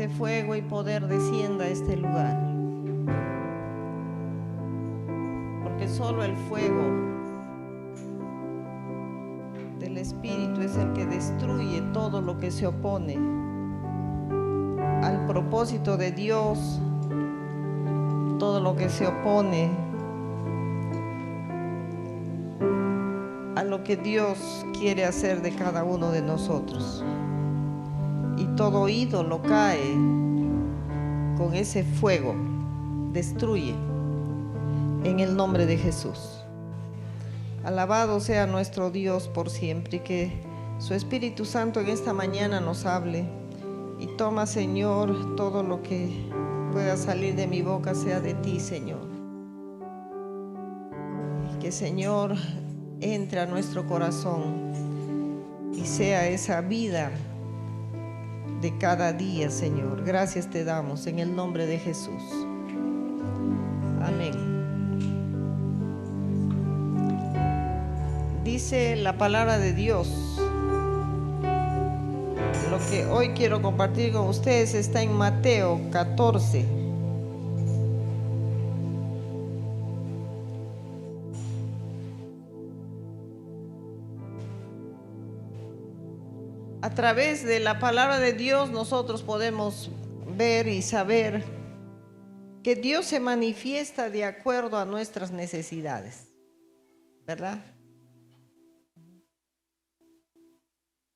ese fuego y poder descienda a este lugar. Porque solo el fuego del Espíritu es el que destruye todo lo que se opone al propósito de Dios, todo lo que se opone a lo que Dios quiere hacer de cada uno de nosotros. Y todo ídolo cae con ese fuego, destruye en el nombre de Jesús. Alabado sea nuestro Dios por siempre, y que su Espíritu Santo en esta mañana nos hable. Y toma, Señor, todo lo que pueda salir de mi boca sea de ti, Señor. Y que, Señor, entre a nuestro corazón y sea esa vida de cada día, Señor. Gracias te damos en el nombre de Jesús. Amén. Dice la palabra de Dios. Lo que hoy quiero compartir con ustedes está en Mateo 14. A través de la palabra de Dios nosotros podemos ver y saber que Dios se manifiesta de acuerdo a nuestras necesidades, ¿verdad?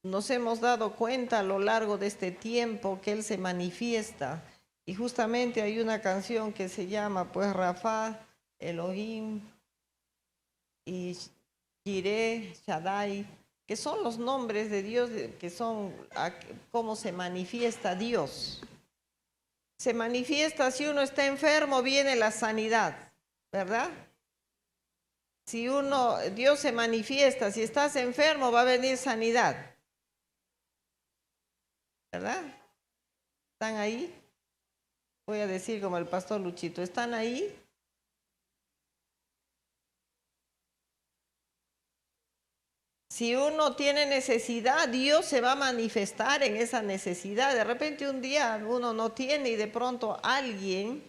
Nos hemos dado cuenta a lo largo de este tiempo que Él se manifiesta, y justamente hay una canción que se llama pues Rafa, Elohim y Jireh, Shaddai, que son los nombres de Dios, que son cómo se manifiesta Dios. Se manifiesta si uno está enfermo, viene la sanidad, ¿verdad? Si Dios se manifiesta, si estás enfermo va a venir sanidad, ¿verdad? ¿Están ahí? Voy a decir como el pastor Luchito, ¿están ahí? Si uno tiene necesidad, Dios se va a manifestar en esa necesidad. De repente un día uno no tiene y de pronto alguien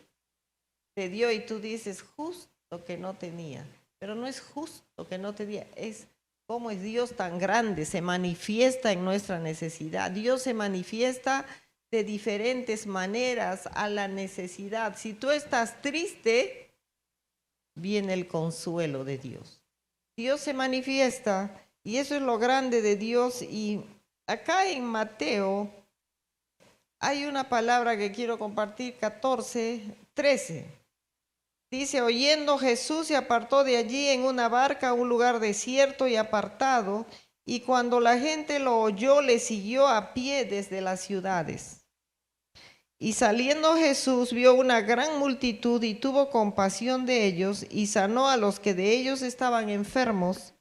te dio y tú dices, justo que no tenía. Pero no es justo que no tenía, es cómo es Dios tan grande, se manifiesta en nuestra necesidad. Dios se manifiesta de diferentes maneras a la necesidad. Si tú estás triste, viene el consuelo de Dios. Dios se manifiesta. Y eso es lo grande de Dios. Y acá en Mateo hay una palabra que quiero compartir, 14:13. Dice, oyendo Jesús se apartó de allí en una barca a un lugar desierto y apartado, y cuando la gente lo oyó, le siguió a pie desde las ciudades. Y saliendo Jesús vio una gran multitud y tuvo compasión de ellos y sanó a los que de ellos estaban enfermos.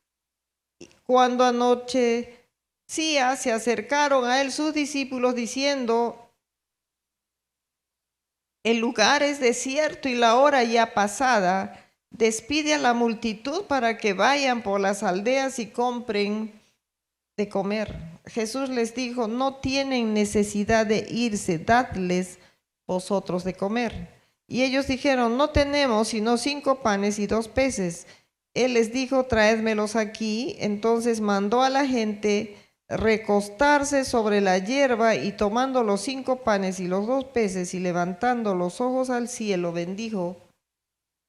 Cuando anochecía, se acercaron a él sus discípulos diciendo, el lugar es desierto y la hora ya pasada, despide a la multitud para que vayan por las aldeas y compren de comer. Jesús les dijo, no tienen necesidad de irse, dadles vosotros de comer. Y ellos dijeron, no tenemos sino 5 panes y 2 peces. Él les dijo, traédmelos aquí. Entonces mandó a la gente recostarse sobre la hierba, y tomando los 5 panes y los 2 peces y levantando los ojos al cielo, bendijo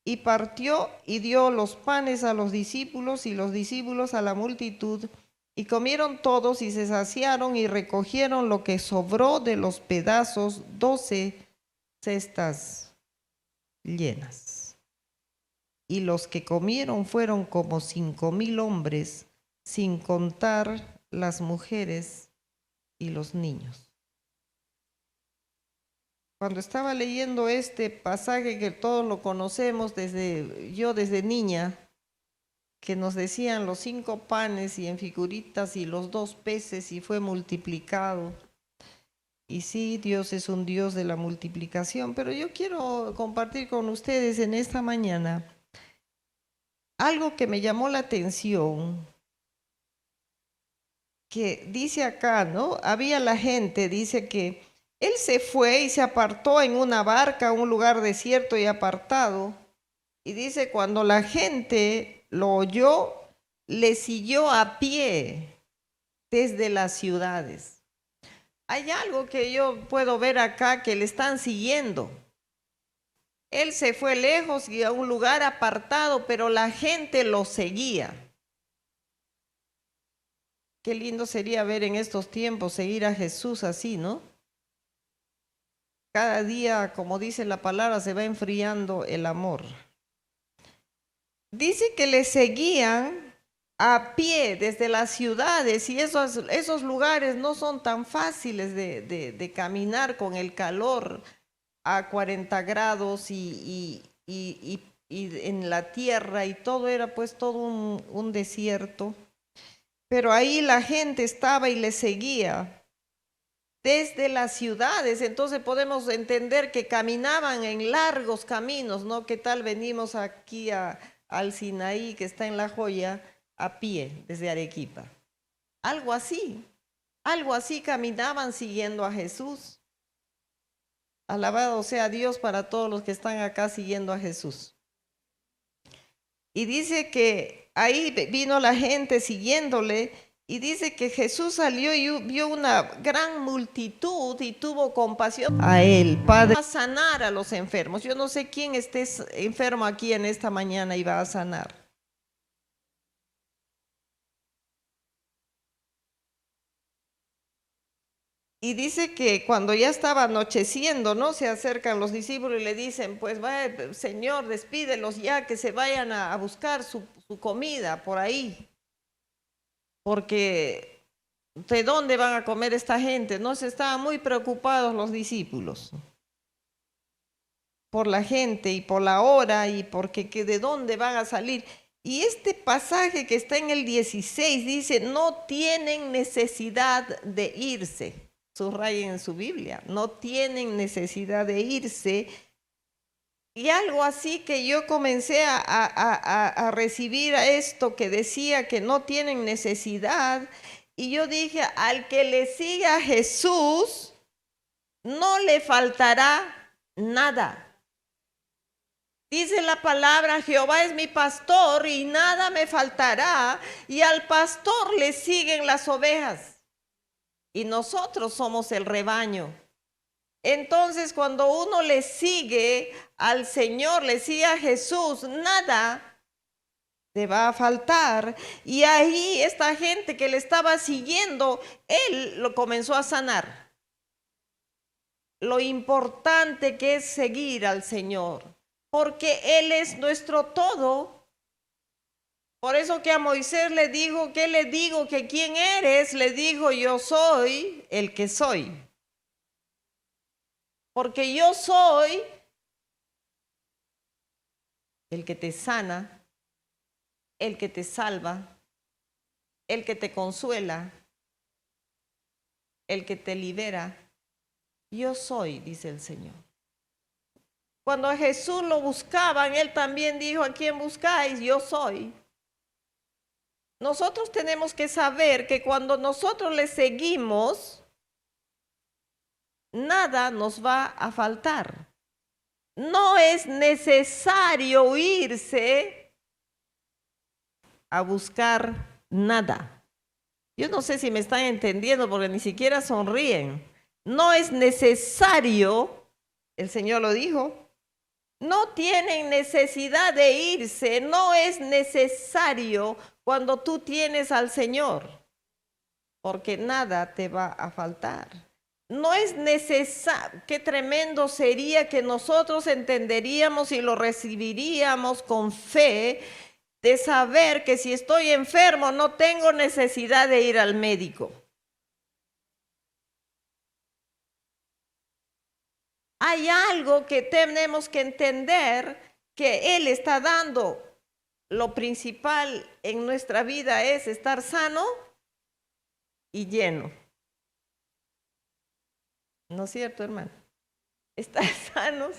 y partió y dio los panes a los discípulos y los discípulos a la multitud, y comieron todos y se saciaron y recogieron lo que sobró de los pedazos, 12 cestas llenas. Y los que comieron fueron como 5,000 hombres, sin contar las mujeres y los niños. Cuando estaba leyendo este pasaje que todos lo conocemos desde niña, que nos decían los 5 panes y en figuritas y los 2 peces y fue multiplicado. Y sí, Dios es un Dios de la multiplicación, pero yo quiero compartir con ustedes en esta mañana algo que me llamó la atención, que dice acá, ¿no? Había la gente, dice que Él se fue y se apartó en una barca a un lugar desierto y apartado. Y dice, cuando la gente lo oyó, le siguió a pie desde las ciudades. Hay algo que yo puedo ver acá, que le están siguiendo. Él se fue lejos y a un lugar apartado, pero la gente lo seguía. Qué lindo sería ver en estos tiempos seguir a Jesús así, ¿no? Cada día, como dice la palabra, se va enfriando el amor. Dice que le seguían a pie desde las ciudades, y esos lugares no son tan fáciles de caminar con el calor a 40 grados y en la tierra, y todo era pues todo un desierto. Pero ahí la gente estaba y le seguía desde las ciudades. Entonces podemos entender que caminaban en largos caminos, ¿no? ¿Qué tal venimos aquí al Sinaí, que está en La Joya, a pie desde Arequipa? Algo así caminaban siguiendo a Jesús. Alabado sea Dios para todos los que están acá siguiendo a Jesús. Y dice que ahí vino la gente siguiéndole, y dice que Jesús salió y vio una gran multitud y tuvo compasión a él, Padre, a sanar a los enfermos. Yo no sé quién esté enfermo aquí en esta mañana y va a sanar. Y dice que cuando ya estaba anocheciendo, ¿no? Se acercan los discípulos y le dicen, pues vaya, Señor, despídelos ya, que se vayan a buscar su comida por ahí. Porque ¿de dónde van a comer esta gente? No, se estaban muy preocupados los discípulos por la gente y por la hora, y porque de dónde van a salir. Y este pasaje que está en el 16 dice, no tienen necesidad de irse. Subrayen en su Biblia, no tienen necesidad de irse. Y algo así que yo comencé a recibir a esto que decía que no tienen necesidad. Y yo dije, al que le siga a Jesús, no le faltará nada. Dice la palabra, Jehová es mi pastor y nada me faltará. Y al pastor le siguen las ovejas. Y nosotros somos el rebaño. Entonces, cuando uno le sigue al Señor, le sigue a Jesús, nada te va a faltar. Y ahí esta gente que le estaba siguiendo, él lo comenzó a sanar. Lo importante que es seguir al Señor, porque Él es nuestro todo. Por eso que a Moisés le dijo, ¿qué le digo? ¿Que quién eres? Le dijo, yo soy el que soy. Porque yo soy el que te sana, el que te salva, el que te consuela, el que te libera. Yo soy, dice el Señor. Cuando a Jesús lo buscaban, Él también dijo, ¿a quién buscáis? Yo soy. Nosotros tenemos que saber que cuando nosotros le seguimos, nada nos va a faltar. No es necesario irse a buscar nada. Yo no sé si me están entendiendo porque ni siquiera sonríen. No es necesario, el Señor lo dijo, no tienen necesidad de irse, no es necesario cuando tú tienes al Señor, porque nada te va a faltar. No es necesario. Qué tremendo sería que nosotros entenderíamos y lo recibiríamos con fe, de saber que si estoy enfermo no tengo necesidad de ir al médico. Hay algo que tenemos que entender, que Él está dando. Lo principal en nuestra vida es estar sano y lleno. ¿No es cierto, hermano? Estar sanos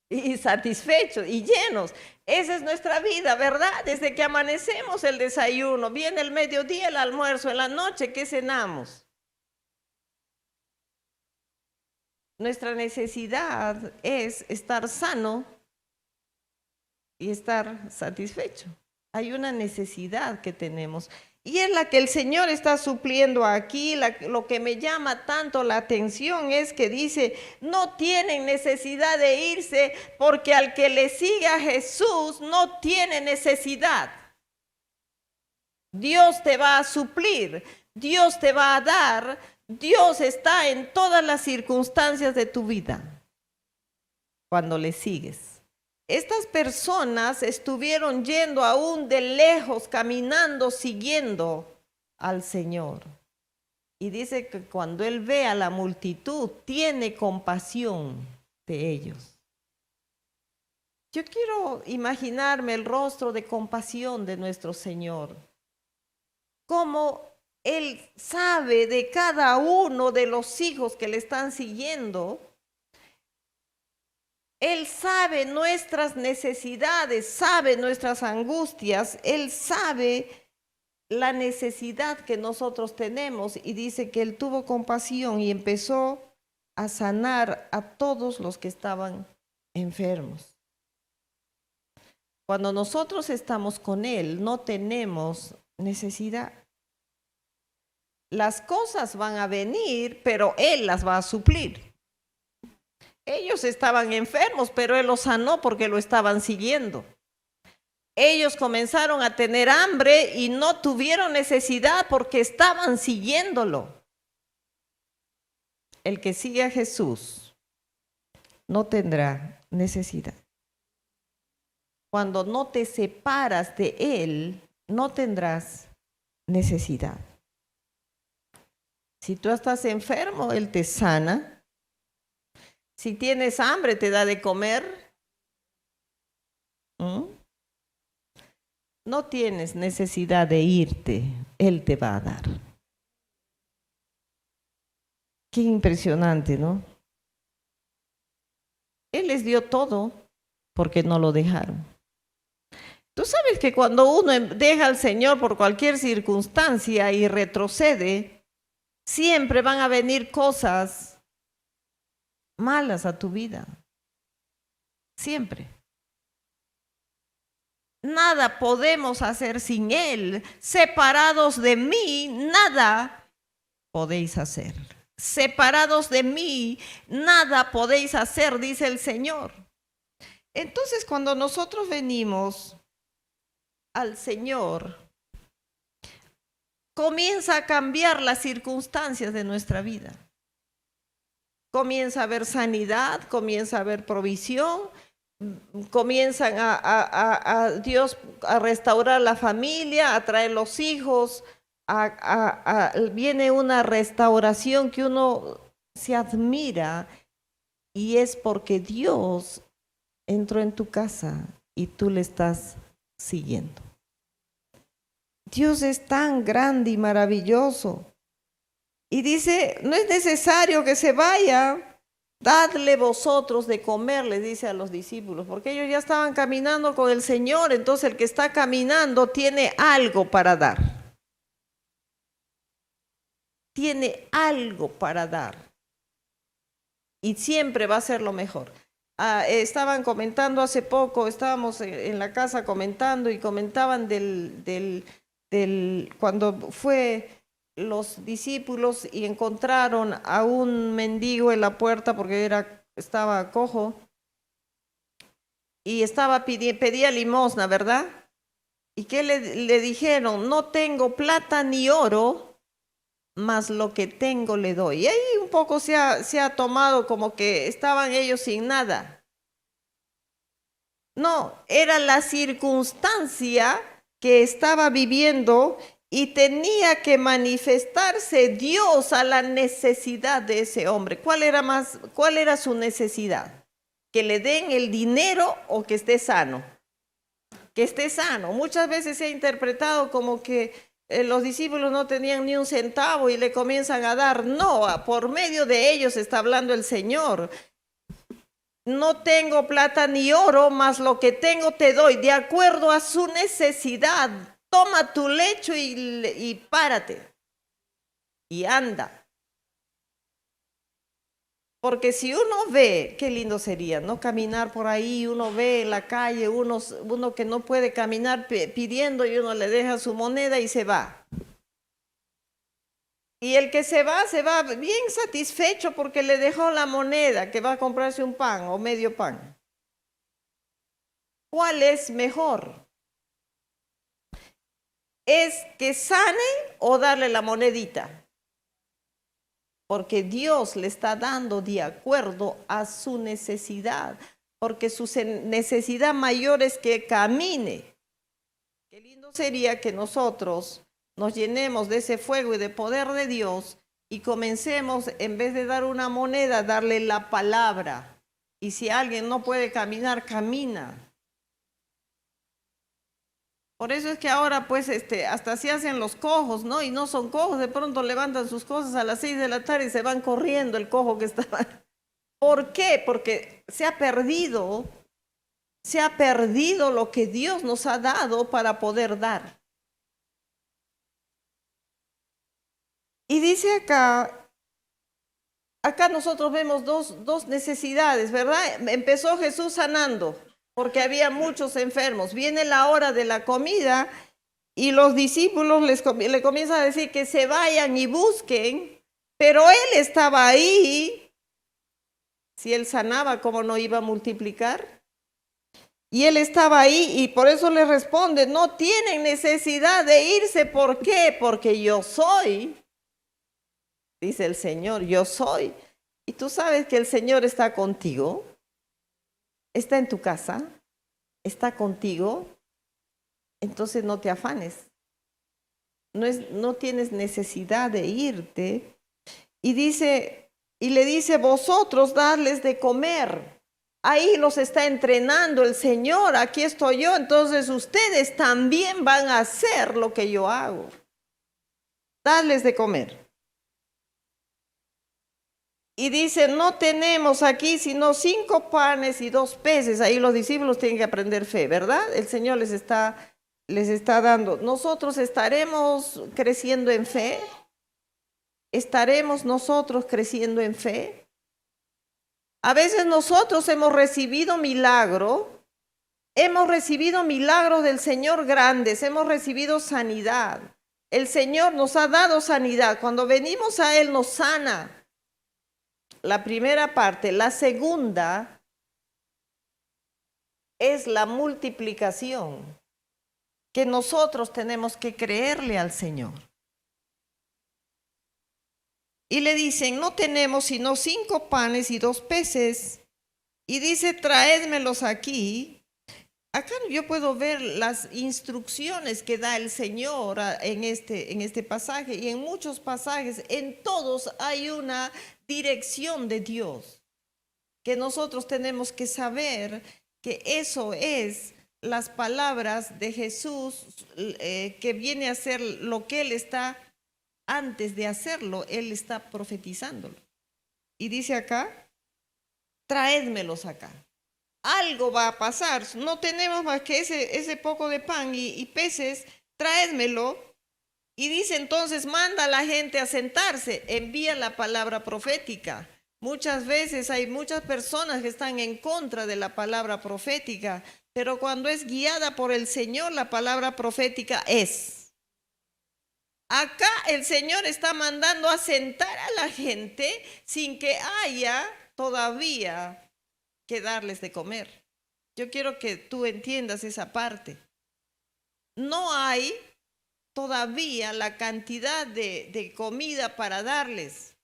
y satisfechos y llenos. Esa es nuestra vida, ¿verdad? Desde que amanecemos el desayuno, viene el mediodía el almuerzo, en la noche, ¿qué cenamos? Nuestra necesidad es estar sano y estar satisfecho. Hay una necesidad que tenemos y es la que el Señor está supliendo aquí. Lo que me llama tanto la atención es que dice, no tienen necesidad de irse porque al que le sigue a Jesús no tiene necesidad. Dios te va a suplir, Dios te va a dar, Dios está en todas las circunstancias de tu vida cuando le sigues. Estas personas estuvieron yendo aún de lejos, caminando, siguiendo al Señor. Y dice que cuando Él ve a la multitud, tiene compasión de ellos. Yo quiero imaginarme el rostro de compasión de nuestro Señor. Cómo Él sabe de cada uno de los hijos que le están siguiendo. Él sabe nuestras necesidades, sabe nuestras angustias, Él sabe la necesidad que nosotros tenemos y dice que Él tuvo compasión y empezó a sanar a todos los que estaban enfermos. Cuando nosotros estamos con Él, no tenemos necesidad. Las cosas van a venir, pero Él las va a suplir. Ellos estaban enfermos, pero Él los sanó porque lo estaban siguiendo. Ellos comenzaron a tener hambre y no tuvieron necesidad porque estaban siguiéndolo. El que sigue a Jesús no tendrá necesidad. Cuando no te separas de Él, no tendrás necesidad. Si tú estás enfermo, Él te sana. Si tienes hambre, te da de comer. No tienes necesidad de irte, Él te va a dar. Qué impresionante, ¿no? Él les dio todo porque no lo dejaron. Tú sabes que cuando uno deja al Señor por cualquier circunstancia y retrocede, siempre van a venir cosas malas a tu vida. Siempre. Nada podemos hacer sin Él. Separados de mí, nada podéis hacer. Separados de mí, nada podéis hacer, dice el Señor. Entonces, cuando nosotros venimos al Señor, comienza a cambiar las circunstancias de nuestra vida. Comienza a haber sanidad, comienza a haber provisión, comienzan a Dios a restaurar la familia, a traer los hijos, viene una restauración que uno se admira y es porque Dios entró en tu casa y tú le estás siguiendo. Dios es tan grande y maravilloso. Y dice, no es necesario que se vaya, dadle vosotros de comer, les dice a los discípulos, porque ellos ya estaban caminando con el Señor, entonces el que está caminando tiene algo para dar. Tiene algo para dar. Y siempre va a ser lo mejor. Estaban comentando hace poco, estábamos en la casa comentando y comentaban cuando fue los discípulos y encontraron a un mendigo en la puerta porque estaba cojo y pedía limosna, ¿verdad? ¿Y qué le dijeron? No tengo plata ni oro, mas lo que tengo le doy. Y ahí un poco se ha tomado como que estaban ellos sin nada. No, era la circunstancia que estaba viviendo y tenía que manifestarse Dios a la necesidad de ese hombre. ¿Cuál era su necesidad? ¿Que le den el dinero o que esté sano? Que esté sano. Muchas veces se ha interpretado como que los discípulos no tenían ni un centavo y le comienzan a dar. No, por medio de ellos está hablando el Señor. No tengo plata ni oro, mas lo que tengo te doy, de acuerdo a su necesidad. Toma tu lecho y párate y anda. Porque si uno ve, qué lindo sería, ¿no? Caminar por ahí, uno ve en la calle, uno que no puede caminar pidiendo y uno le deja su moneda y se va. Y el que se va bien satisfecho porque le dejó la moneda, que va a comprarse un pan o medio pan. ¿Cuál es mejor? ¿Es que sane o darle la monedita? Porque Dios le está dando de acuerdo a su necesidad, porque su necesidad mayor es que camine. Qué lindo sería que nosotros nos llenemos de ese fuego y de poder de Dios y comencemos, en vez de dar una moneda, darle la palabra. Y si alguien no puede caminar, camina. Por eso es que ahora pues hasta se hacen los cojos, ¿no? Y no son cojos, de pronto levantan sus cosas a las 6 de la tarde y se van corriendo el cojo que estaba. ¿Por qué? Porque se ha perdido lo que Dios nos ha dado para poder dar. Y dice acá nosotros vemos dos necesidades, ¿verdad? Empezó Jesús sanando, porque había muchos enfermos. Viene la hora de la comida y los discípulos le comienzan a decir que se vayan y busquen, pero él estaba ahí. Si él sanaba, ¿cómo no iba a multiplicar? Y él estaba ahí y por eso le responde, no tienen necesidad de irse. ¿Por qué? Porque yo soy, dice el Señor, yo soy. Y tú sabes que el Señor está contigo, está en tu casa, está contigo, entonces no te afanes. No tienes necesidad de irte. Y le dice, vosotros darles de comer. Ahí los está entrenando el Señor, aquí estoy yo, entonces ustedes también van a hacer lo que yo hago. Darles de comer. Y dice, no tenemos aquí sino 5 panes y 2 peces. Ahí los discípulos tienen que aprender fe, ¿verdad? El Señor les está dando. ¿Nosotros estaremos creciendo en fe? ¿Estaremos nosotros creciendo en fe? A veces nosotros hemos recibido milagros del Señor grandes, hemos recibido sanidad. El Señor nos ha dado sanidad. Cuando venimos a Él nos sana. La primera parte. La segunda es la multiplicación, que nosotros tenemos que creerle al Señor. Y le dicen, no tenemos sino 5 panes y 2 peces. Y dice, traédmelos aquí. Acá yo puedo ver las instrucciones que da el Señor en este pasaje y en muchos pasajes. En todos hay una dirección de Dios, que nosotros tenemos que saber que eso es las palabras de Jesús, que viene a ser lo que Él está, antes de hacerlo, Él está profetizándolo. Y dice acá, traédmelos acá. Algo va a pasar, no tenemos más que ese poco de pan y peces, traédmelo. Y dice entonces, manda a la gente a sentarse, envía la palabra profética. Muchas veces hay muchas personas que están en contra de la palabra profética, pero cuando es guiada por el Señor, la palabra profética es. Acá el Señor está mandando a sentar a la gente sin que haya todavía que darles de comer. Yo quiero que tú entiendas esa parte. No hay todavía la cantidad de comida para darles,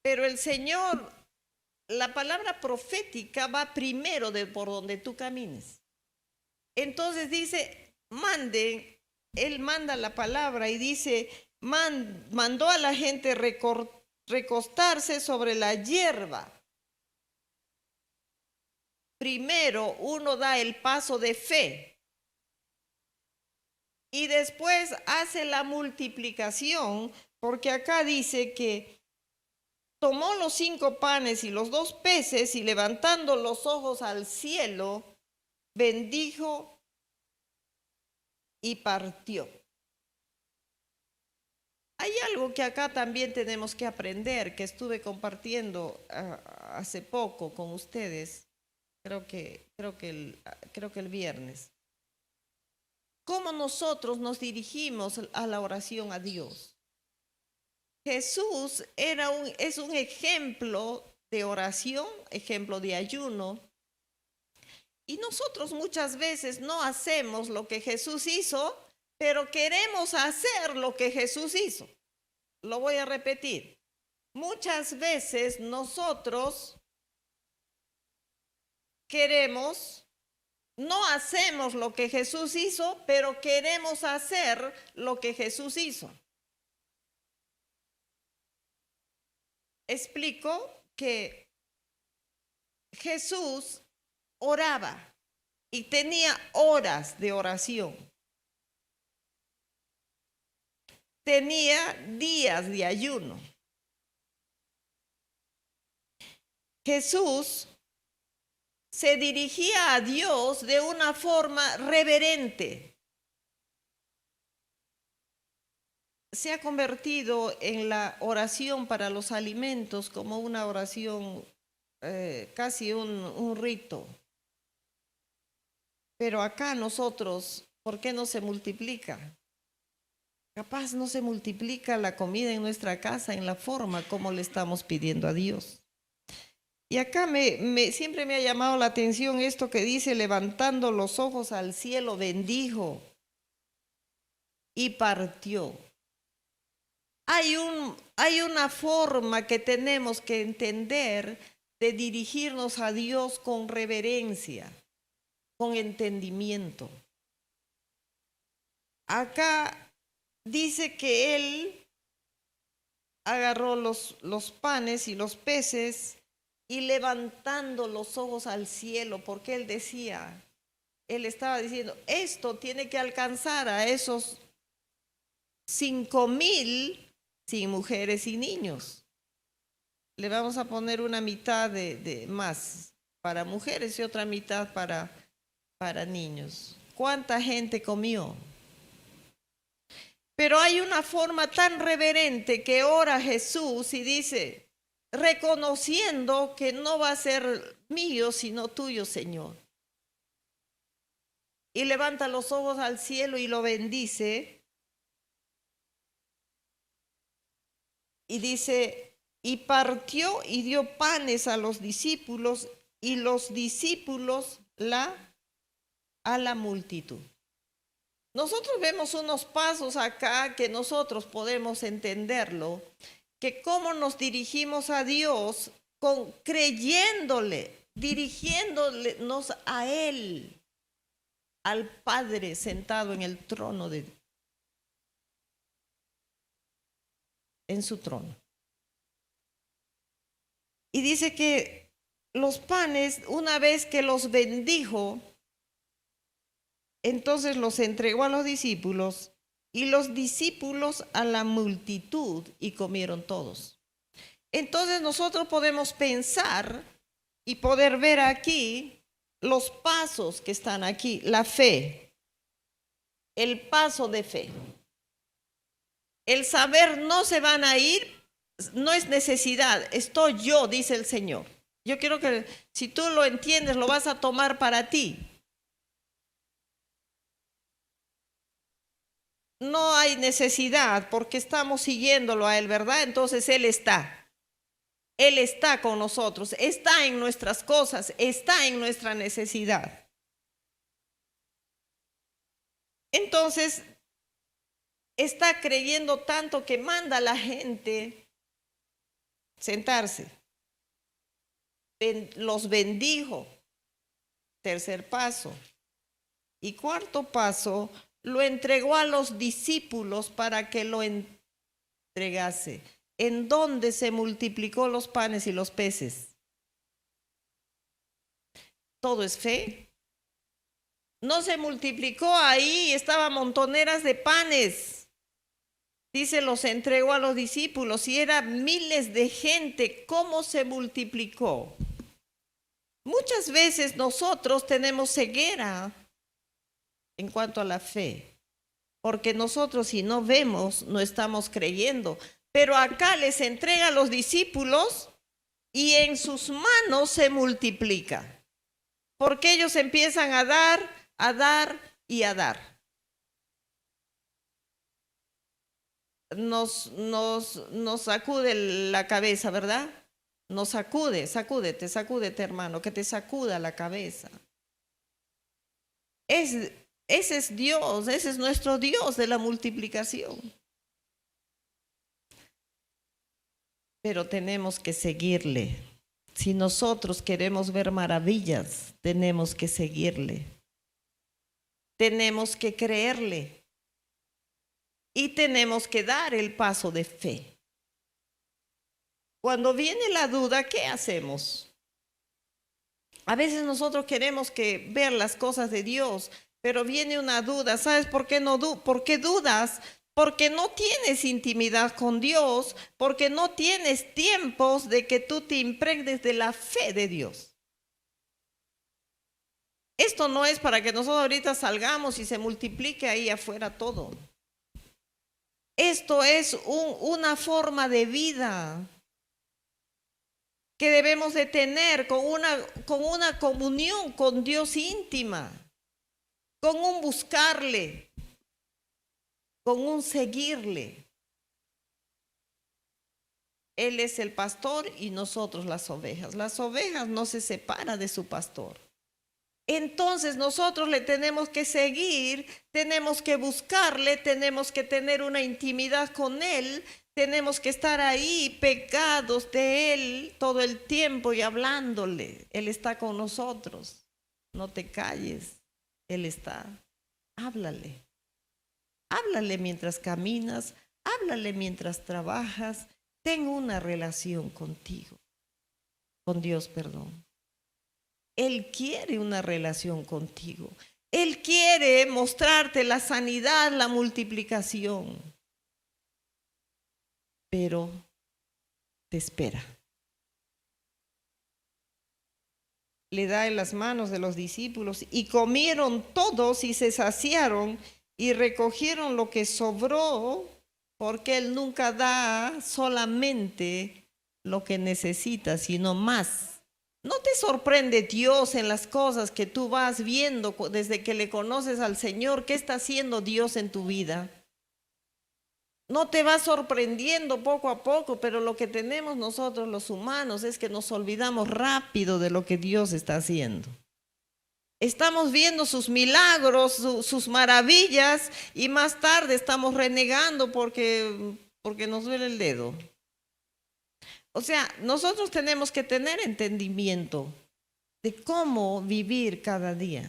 pero el Señor, la palabra profética va primero de por donde tú camines. Entonces dice, manden, Él manda la palabra y dice, mandó a la gente recostarse sobre la hierba. Primero uno da el paso de fe y después hace la multiplicación, porque acá dice que tomó los 5 panes y los 2 peces y levantando los ojos al cielo, bendijo y partió. Hay algo que acá también tenemos que aprender, que estuve compartiendo hace poco con ustedes, creo que el viernes. ¿Cómo nosotros nos dirigimos a la oración a Dios? Jesús es un ejemplo de oración, ejemplo de ayuno. Y nosotros muchas veces no hacemos lo que Jesús hizo, pero queremos hacer lo que Jesús hizo. Lo voy a repetir. Muchas veces nosotros no hacemos lo que Jesús hizo, pero queremos hacer lo que Jesús hizo. Explico que Jesús oraba y tenía horas de oración. Tenía días de ayuno. Jesús se dirigía a Dios de una forma reverente. Se ha convertido en la oración para los alimentos como una oración, casi un rito. Pero acá nosotros, ¿por qué no se multiplica? Capaz no se multiplica la comida en nuestra casa en la forma como le estamos pidiendo a Dios. Y acá siempre me ha llamado la atención esto que dice, levantando los ojos al cielo, bendijo y partió. Hay una forma que tenemos que entender de dirigirnos a Dios con reverencia, con entendimiento. Acá dice que Él agarró los panes y los peces y levantando los ojos al cielo, porque Él estaba diciendo, esto tiene que alcanzar a esos 5,000 sin mujeres y niños. Le vamos a poner una mitad de más para mujeres y otra mitad para niños. ¿Cuánta gente comió? Pero hay una forma tan reverente que ora Jesús y dice, reconociendo que no va a ser mío, sino tuyo, Señor. Y levanta los ojos al cielo y lo bendice. Y dice, y partió y dio panes a los discípulos y los discípulos a la multitud. Nosotros vemos unos pasos acá que nosotros podemos entenderlo, que cómo nos dirigimos a Dios creyéndole, dirigiéndonos a Él, al Padre sentado en el trono en su trono. Y dice que los panes, una vez que los bendijo, entonces los entregó a los discípulos y los discípulos a la multitud y comieron todos. Entonces nosotros podemos pensar y poder ver aquí los pasos que están aquí, la fe, el paso de fe. El saber no se van a ir, no es necesidad, estoy yo, dice el Señor. Yo quiero que si tú lo entiendes, lo vas a tomar para ti. No hay necesidad porque estamos siguiéndolo a Él, ¿verdad? Entonces Él está. Él está con nosotros, está en nuestras cosas, está en nuestra necesidad. Entonces, está creyendo tanto que manda a la gente sentarse. Los bendijo. Tercer paso. Y cuarto paso, lo entregó a los discípulos para que lo entregase. ¿En dónde se multiplicó los panes y los peces? Todo es fe. No se multiplicó ahí, estaban montoneras de panes. Dice, los entregó a los discípulos y eran miles de gente. ¿Cómo se multiplicó? Muchas veces nosotros tenemos ceguera en cuanto a la fe, porque nosotros si no vemos, no estamos creyendo. Pero acá les entrega a los discípulos y en sus manos se multiplica, porque ellos empiezan a dar y a dar. Nos sacude la cabeza, ¿verdad? Nos sacúdete, hermano, que te sacuda la cabeza. Ese es Dios, ese es nuestro Dios de la multiplicación. Pero tenemos que seguirle. Si nosotros queremos ver maravillas, tenemos que seguirle. Tenemos que creerle. Y tenemos que dar el paso de fe. Cuando viene la duda, ¿qué hacemos? A veces nosotros queremos ver las cosas de Dios, pero viene una duda. ¿Sabes por qué por qué dudas? Porque no tienes intimidad con Dios, porque no tienes tiempos de que tú te impregnes de la fe de Dios. Esto no es para que nosotros ahorita salgamos y se multiplique ahí afuera todo. Esto es una forma de vida que debemos de tener con una comunión con Dios íntima, con un buscarle, con un seguirle. Él es el pastor y nosotros las ovejas. Las ovejas no se separan de su pastor. Entonces nosotros le tenemos que seguir, tenemos que buscarle, tenemos que tener una intimidad con Él, tenemos que estar ahí pegados de Él todo el tiempo y hablándole. Él está con nosotros. No te calles, Él está. Háblale. Háblale mientras caminas, háblale mientras trabajas. Ten una relación contigo, con Dios, perdón. Él quiere una relación contigo. Él quiere mostrarte la sanidad, la multiplicación. Pero te espera. Le da en las manos de los discípulos y comieron todos y se saciaron y recogieron lo que sobró, porque Él nunca da solamente lo que necesita, sino más. ¿No te sorprende Dios en las cosas que tú vas viendo desde que le conoces al Señor? ¿Qué está haciendo Dios en tu vida? No te va sorprendiendo poco a poco, pero lo que tenemos nosotros los humanos es que nos olvidamos rápido de lo que Dios está haciendo. Estamos viendo sus milagros, sus maravillas, y más tarde estamos renegando porque nos duele el dedo. O sea, nosotros tenemos que tener entendimiento de cómo vivir cada día.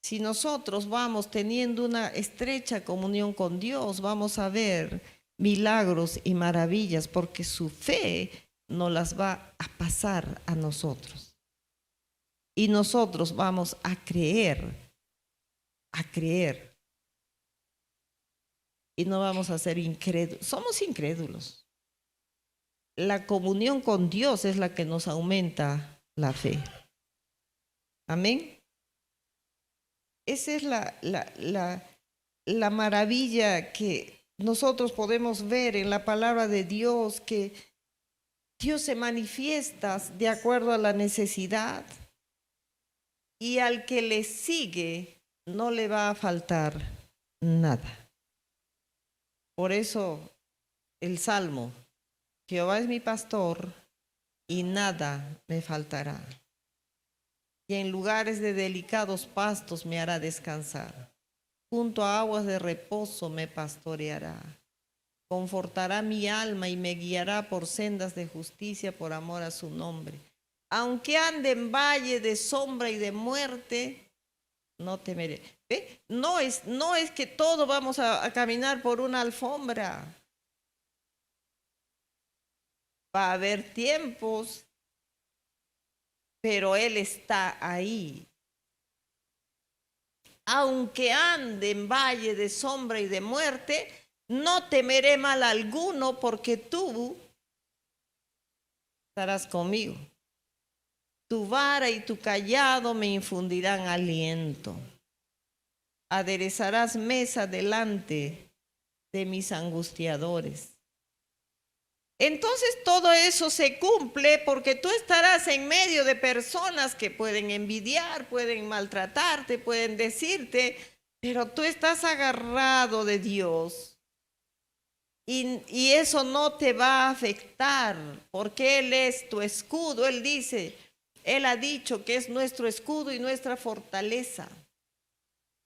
Si nosotros vamos teniendo una estrecha comunión con Dios, vamos a ver milagros y maravillas, porque su fe nos las va a pasar a nosotros. Y nosotros vamos a creer. Y no vamos a ser incrédulos. Somos incrédulos. La comunión con Dios es la que nos aumenta la fe. Amén. Esa es la maravilla que nosotros podemos ver en la palabra de Dios, que Dios se manifiesta de acuerdo a la necesidad, y al que le sigue no le va a faltar nada. Por eso el Salmo: Jehová es mi pastor y nada me faltará. Y en lugares de delicados pastos me hará descansar. Junto a aguas de reposo me pastoreará. Confortará mi alma y me guiará por sendas de justicia por amor a su nombre. Aunque ande en valle de sombra y de muerte, no temeré. ¿Ve? No es que todo vamos a caminar por una alfombra. Va a haber tiempos, pero Él está ahí. Aunque ande en valle de sombra y de muerte, no temeré mal alguno, porque tú estarás conmigo. Tu vara y tu cayado me infundirán aliento. aderezarás mesa delante de mis angustiadores. Entonces todo eso se cumple porque tú estarás en medio de personas que pueden envidiar, pueden maltratarte, pueden decirte, pero tú estás agarrado de Dios y eso no te va a afectar porque Él es tu escudo. Él dice, Él ha dicho que es nuestro escudo y nuestra fortaleza.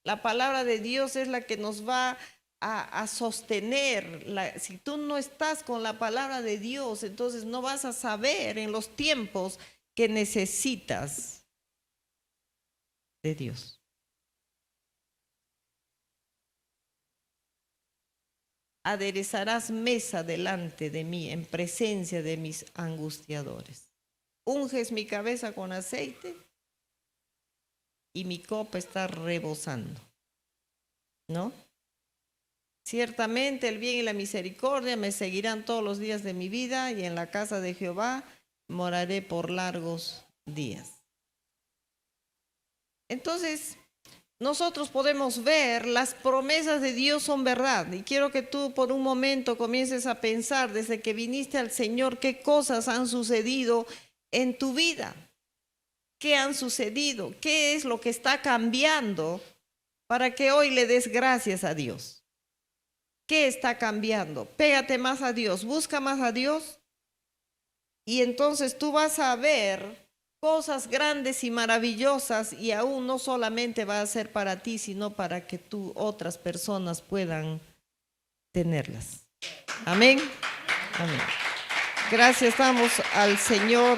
La palabra de Dios es la que nos va a sostener. Si tú no estás con la palabra de Dios, entonces no vas a saber en los tiempos que necesitas de Dios. Aderezarás mesa delante de mí en presencia de mis angustiadores. Unges mi cabeza con aceite y mi copa está rebosando, ¿no? Ciertamente el bien y la misericordia me seguirán todos los días de mi vida y en la casa de Jehová moraré por largos días. Entonces, nosotros podemos ver las promesas de Dios son verdad. Y quiero que tú por un momento comiences a pensar desde que viniste al Señor qué cosas han sucedido en tu vida. ¿Qué han sucedido? ¿Qué es lo que está cambiando para que hoy le des gracias a Dios? ¿Qué está cambiando? Pégate más a Dios, busca más a Dios y entonces tú vas a ver cosas grandes y maravillosas y aún no solamente va a ser para ti, sino para que tú, otras personas puedan tenerlas. Amén. Amén. Gracias damos al Señor.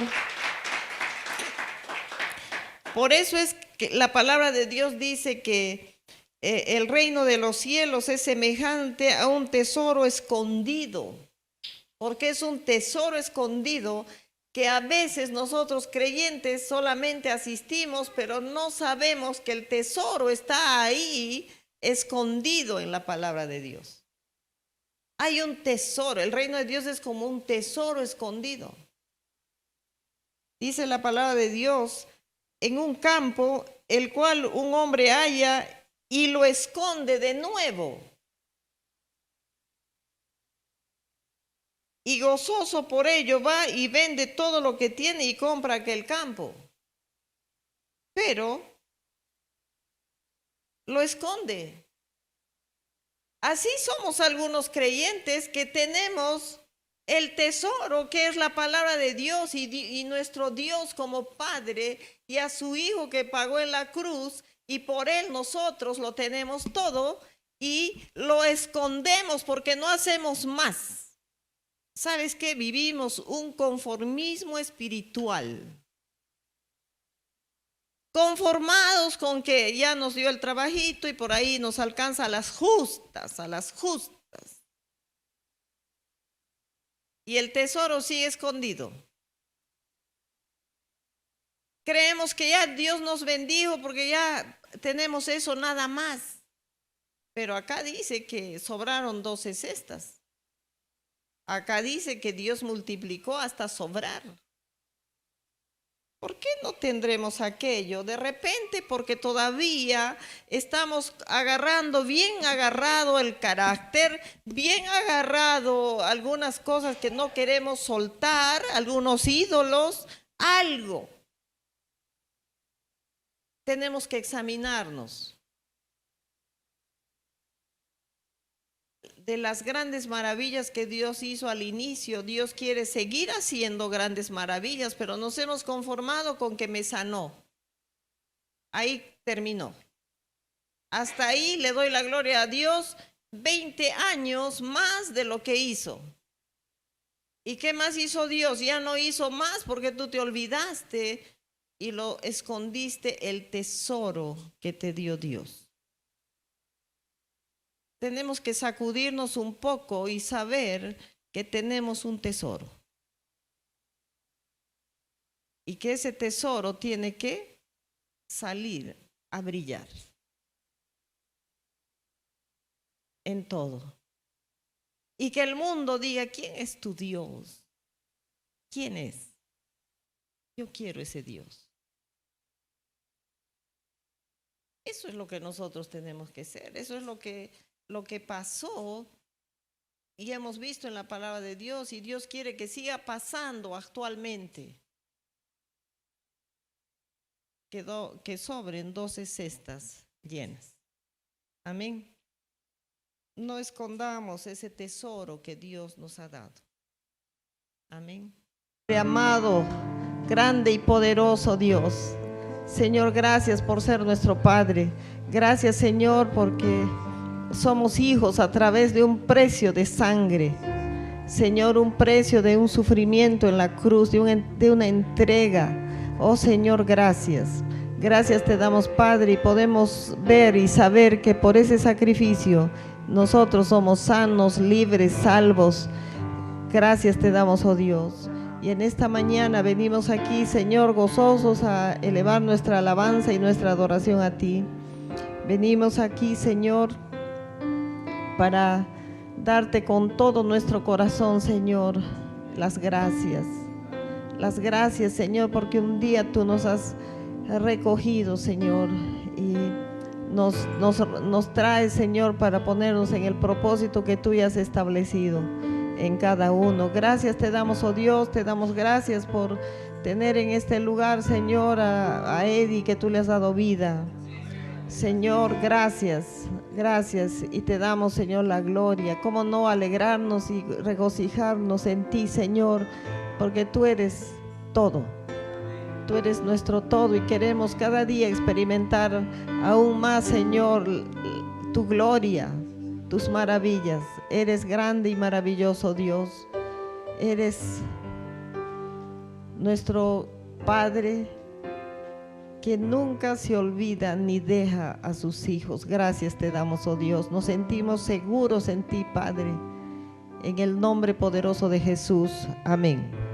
Por eso es que la palabra de Dios dice que el reino de los cielos es semejante a un tesoro escondido, porque es un tesoro escondido que a veces nosotros creyentes solamente asistimos, pero no sabemos que el tesoro está ahí escondido en la palabra de Dios. Hay un tesoro, el reino de Dios es como un tesoro escondido. Dice la palabra de Dios, en un campo, el cual un hombre halla y lo esconde de nuevo. Y gozoso por ello va y vende todo lo que tiene y compra aquel campo. Pero lo esconde. Así somos algunos creyentes que tenemos el tesoro que es la palabra de Dios y nuestro Dios como Padre y a su Hijo que pagó en la cruz y por Él nosotros lo tenemos todo y lo escondemos porque no hacemos más. ¿Sabes qué? Vivimos un conformismo espiritual. Conformados con que ya nos dio el trabajito y por ahí nos alcanza a las justas, a las justas. Y el tesoro sigue escondido. Creemos que ya Dios nos bendijo porque ya tenemos eso nada más. Pero acá dice que sobraron 12 cestas. Acá dice que Dios multiplicó hasta sobrar. ¿Por qué no tendremos aquello? De repente, porque todavía estamos agarrando, bien agarrado el carácter, bien agarrado algunas cosas que no queremos soltar, algunos ídolos, algo. Tenemos que examinarnos. De las grandes maravillas que Dios hizo al inicio, Dios quiere seguir haciendo grandes maravillas, pero nos hemos conformado con que me sanó. Ahí terminó. Hasta ahí le doy la gloria a Dios, 20 años más de lo que hizo. ¿Y qué más hizo Dios? Ya no hizo más porque tú te olvidaste y lo escondiste el tesoro que te dio Dios. Tenemos que sacudirnos un poco y saber que tenemos un tesoro. Y que ese tesoro tiene que salir a brillar en todo. Y que el mundo diga, ¿quién es tu Dios? ¿Quién es? Yo quiero ese Dios. Eso es lo que nosotros tenemos que ser. Eso es lo que pasó y hemos visto en la palabra de Dios, y Dios quiere que siga pasando actualmente. Que sobren 12 cestas llenas. Amén. No escondamos ese tesoro que Dios nos ha dado. Amén. Amado, grande y poderoso Dios, Señor, gracias por ser nuestro Padre. Gracias, Señor, porque somos hijos a través de un precio de sangre. Señor, un precio de un sufrimiento en la cruz, de una entrega. Oh Señor, gracias. Gracias te damos, Padre, y podemos ver y saber que por ese sacrificio nosotros somos sanos, libres, salvos. Gracias te damos, oh Dios. Y en esta mañana venimos aquí, Señor, gozosos a elevar nuestra alabanza y nuestra adoración a ti. Venimos aquí, Señor, para darte con todo nuestro corazón, Señor, las gracias. Las gracias, Señor, porque un día tú nos has recogido, Señor, y nos traes, Señor, para ponernos en el propósito que tú ya has establecido en cada uno. Gracias te damos, oh Dios, te damos gracias por tener en este lugar, Señor, a Eddie, que tú le has dado vida. Señor, gracias, gracias, y te damos, Señor, la gloria. Cómo no alegrarnos y regocijarnos en ti, Señor, porque tú eres todo. Tú eres nuestro todo y queremos cada día experimentar aún más, Señor, tu gloria, tus maravillas. Eres grande y maravilloso, Dios. Eres nuestro Padre que nunca se olvida ni deja a sus hijos. Gracias te damos, oh Dios. Nos sentimos seguros en ti, Padre. En el nombre poderoso de Jesús. Amén.